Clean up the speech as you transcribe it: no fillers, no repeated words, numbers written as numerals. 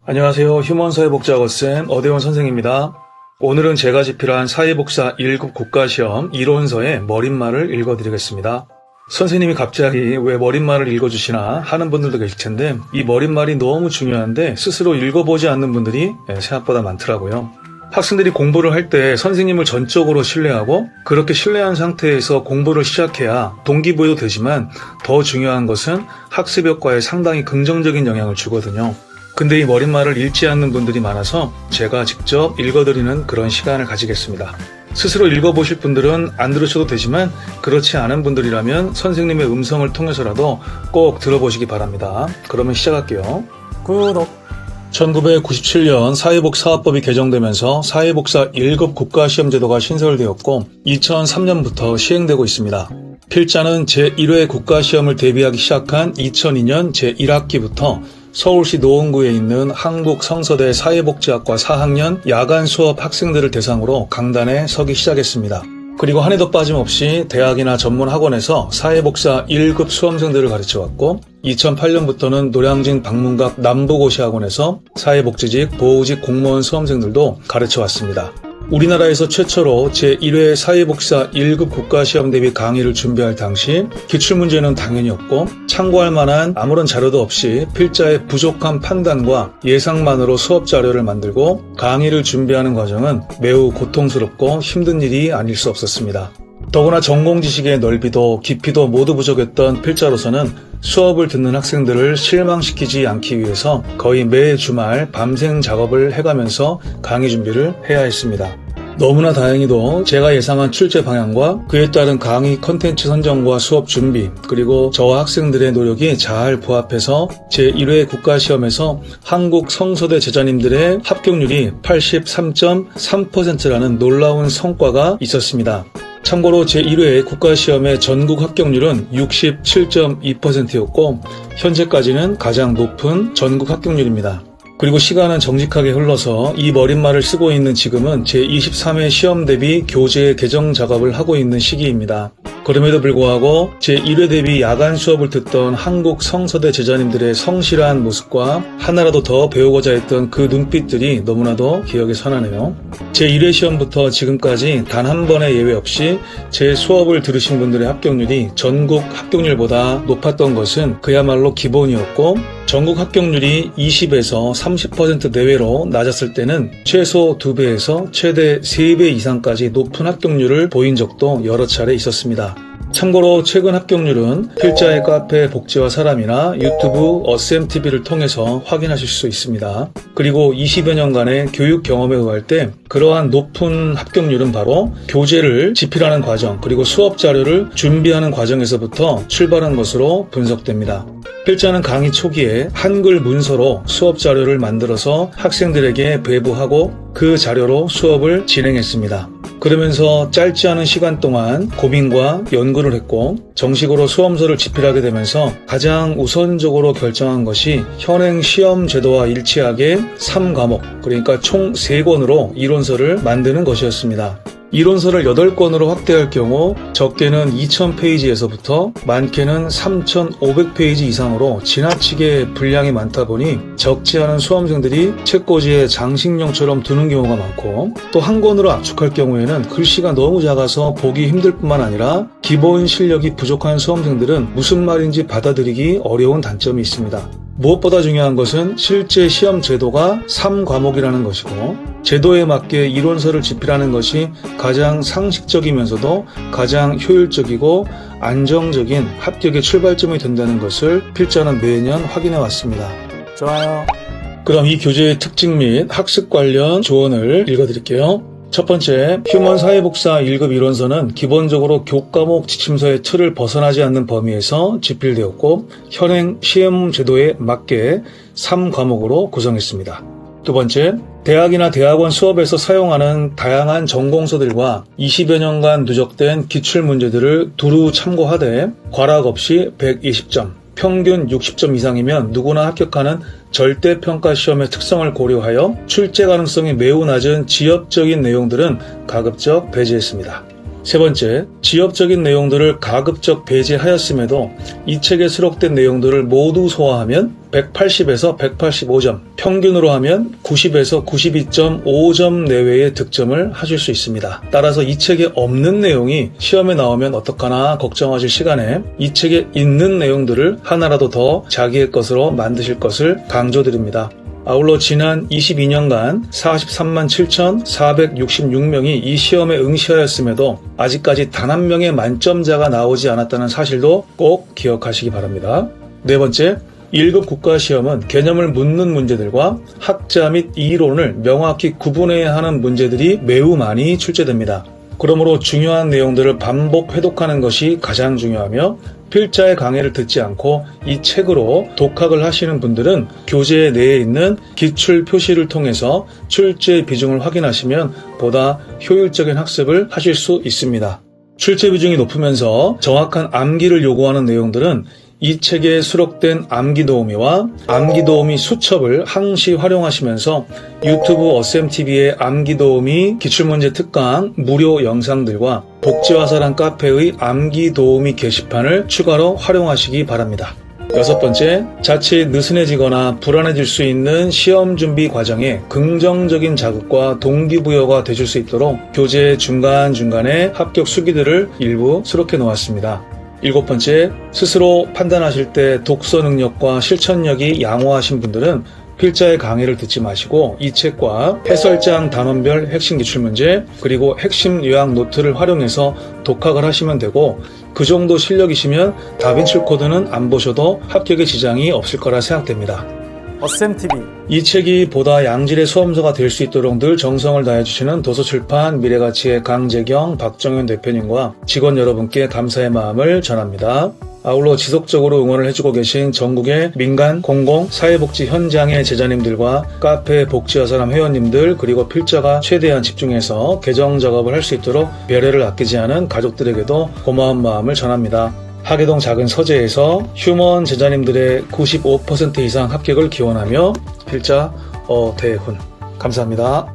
안녕하세요. 휴먼사회복지학원쌤 어대원 선생입니다. 오늘은 제가 집필한 사회복사 1급 국가시험 이론서의 머릿말을 읽어드리겠습니다. 선생님이 갑자기 왜 머릿말을 읽어주시나 하는 분들도 계실 텐데 이 머릿말이 너무 중요한데 스스로 읽어보지 않는 분들이 생각보다 많더라고요. 학생들이 공부를 할 때 선생님을 전적으로 신뢰하고 그렇게 신뢰한 상태에서 공부를 시작해야 동기부여도 되지만 더 중요한 것은 학습 효과에 상당히 긍정적인 영향을 주거든요. 근데 이 머릿말을 읽지 않는 분들이 많아서 제가 직접 읽어드리는 그런 시간을 가지겠습니다. 스스로 읽어보실 분들은 안 들으셔도 되지만 그렇지 않은 분들이라면 선생님의 음성을 통해서라도 꼭 들어보시기 바랍니다. 그러면 시작할게요. 구독! 1997년 사회복사학법이 개정되면서 사회복사 1급 국가시험제도가 신설되었고 2003년부터 시행되고 있습니다. 필자는 제1회 국가시험을 대비하기 시작한 2002년 제1학기부터 서울시 노원구에 있는 한국성서대 사회복지학과 4학년 야간 수업 학생들을 대상으로 강단에 서기 시작했습니다. 그리고 한 해도 빠짐없이 대학이나 전문학원에서 사회복사 1급 수험생들을 가르쳐왔고 2008년부터는 노량진 방문각 남부고시학원에서 사회복지직, 보호직 공무원 수험생들도 가르쳐왔습니다. 우리나라에서 최초로 제1회 사회복사 1급 국가시험 대비 강의를 준비할 당시 기출문제는 당연히 없고 참고할 만한 아무런 자료도 없이 필자의 부족한 판단과 예상만으로 수업 자료를 만들고 강의를 준비하는 과정은 매우 고통스럽고 힘든 일이 아닐 수 없었습니다. 더구나 전공 지식의 넓이도 깊이도 모두 부족했던 필자로서는 수업을 듣는 학생들을 실망시키지 않기 위해서 거의 매 주말 밤샘 작업을 해가면서 강의 준비를 해야 했습니다. 너무나 다행히도 제가 예상한 출제 방향과 그에 따른 강의 컨텐츠 선정과 수업 준비 그리고 저와 학생들의 노력이 잘 부합해서 제1회 국가시험에서 한국 성서대 제자님들의 합격률이 83.3%라는 놀라운 성과가 있었습니다. 참고로 제1회 국가시험의 전국 합격률은 67.2%였고 현재까지는 가장 높은 전국 합격률입니다. 그리고 시간은 정직하게 흘러서 이 머릿말을 쓰고 있는 지금은 제23회 시험 대비 교재 개정 작업을 하고 있는 시기입니다. 그럼에도 불구하고 제1회 대비 야간 수업을 듣던 한국 성서대 제자님들의 성실한 모습과 하나라도 더 배우고자 했던 그 눈빛들이 너무나도 기억에 선하네요. 제1회 시험부터 지금까지 단 한 번의 예외 없이 제 수업을 들으신 분들의 합격률이 전국 합격률보다 높았던 것은 그야말로 기본이었고 전국 합격률이 20에서 30% 내외로 낮았을 때는 최소 2배에서 최대 3배 이상까지 높은 합격률을 보인 적도 여러 차례 있었습니다. 참고로 최근 합격률은 필자의 카페 복지와 사람이나 유튜브 어쌤TV를 통해서 확인하실 수 있습니다. 그리고 20여 년간의 교육 경험에 의할 때 그러한 높은 합격률은 바로 교재를 집필하는 과정 그리고 수업 자료를 준비하는 과정에서부터 출발한 것으로 분석됩니다. 필자는 강의 초기에 한글 문서로 수업 자료를 만들어서 학생들에게 배부하고 그 자료로 수업을 진행했습니다. 그러면서 짧지 않은 시간 동안 고민과 연구를 했고 정식으로 수험서를 집필하게 되면서 가장 우선적으로 결정한 것이 현행 시험 제도와 일치하게 3과목 그러니까 총 3권으로 이론서를 만드는 것이었습니다. 이론서를 8권으로 확대할 경우 적게는 2000페이지에서부터 많게는 3500페이지 이상으로 지나치게 분량이 많다 보니 적지 않은 수험생들이 책꽂이에 장식용처럼 두는 경우가 많고 또 한 권으로 압축할 경우에는 글씨가 너무 작아서 보기 힘들 뿐만 아니라 기본 실력이 부족한 수험생들은 무슨 말인지 받아들이기 어려운 단점이 있습니다. 무엇보다 중요한 것은 실제 시험 제도가 3과목이라는 것이고 제도에 맞게 이론서를 집필하는 것이 가장 상식적이면서도 가장 효율적이고 안정적인 합격의 출발점이 된다는 것을 필자는 매년 확인해 왔습니다. 좋아요. 그럼 이 교재의 특징 및 학습 관련 조언을 읽어드릴게요. 첫 번째, 휴먼 사회복사 1급 이론서는 기본적으로 교과목 지침서의 틀을 벗어나지 않는 범위에서 집필되었고 현행 시험 제도에 맞게 3과목으로 구성했습니다. 두 번째, 대학이나 대학원 수업에서 사용하는 다양한 전공서들과 20여 년간 누적된 기출문제들을 두루 참고하되 과락 없이 120점, 평균 60점 이상이면 누구나 합격하는 절대평가 시험의 특성을 고려하여 출제 가능성이 매우 낮은 지엽적인 내용들은 가급적 배제했습니다. 세 번째, 지엽적인 내용들을 가급적 배제하였음에도 이 책에 수록된 내용들을 모두 소화하면 180에서 185점, 평균으로 하면 90에서 92.5점 내외의 득점을 하실 수 있습니다. 따라서 이 책에 없는 내용이 시험에 나오면 어떡하나 걱정하실 시간에 이 책에 있는 내용들을 하나라도 더 자기의 것으로 만드실 것을 강조드립니다. 아울러 지난 22년간 43만 7,466명이 이 시험에 응시하였음에도 아직까지 단 한 명의 만점자가 나오지 않았다는 사실도 꼭 기억하시기 바랍니다. 네 번째, 1급 국가시험은 개념을 묻는 문제들과 학자 및 이론을 명확히 구분해야 하는 문제들이 매우 많이 출제됩니다. 그러므로 중요한 내용들을 반복 회독하는 것이 가장 중요하며 필자의 강의를 듣지 않고 이 책으로 독학을 하시는 분들은 교재 내에 있는 기출 표시를 통해서 출제 비중을 확인하시면 보다 효율적인 학습을 하실 수 있습니다. 출제 비중이 높으면서 정확한 암기를 요구하는 내용들은 이 책에 수록된 암기도우미와 암기도우미 수첩을 항시 활용하시면서 유튜브 어셈TV의 암기도우미 기출문제 특강 무료 영상들과 복지화사란 카페의 암기도우미 게시판을 추가로 활용하시기 바랍니다. 여섯 번째, 자칫 느슨해지거나 불안해질 수 있는 시험 준비 과정에 긍정적인 자극과 동기부여가 되실 수 있도록 교재 중간중간에 합격 수기들을 일부 수록해 놓았습니다. 일곱 번째, 스스로 판단하실 때 독서 능력과 실천력이 양호하신 분들은 필자의 강의를 듣지 마시고 이 책과 해설장 단원별 핵심 기출문제 그리고 핵심 요약 노트를 활용해서 독학을 하시면 되고 그 정도 실력이시면 다빈치 코드는 안 보셔도 합격에 지장이 없을 거라 생각됩니다. 어셈TV 이 책이 보다 양질의 수험서가 될 수 있도록 늘 정성을 다해주시는 도서출판 미래가치의 강재경, 박정현 대표님과 직원 여러분께 감사의 마음을 전합니다. 아울러 지속적으로 응원을 해주고 계신 전국의 민간, 공공, 사회복지 현장의 제자님들과 카페 복지화사람 회원님들 그리고 필자가 최대한 집중해서 개정 작업을 할 수 있도록 배려를 아끼지 않은 가족들에게도 고마운 마음을 전합니다. 하계동 작은 서재에서 휴먼 제자님들의 95% 이상 합격을 기원하며 필자 어대훈 감사합니다.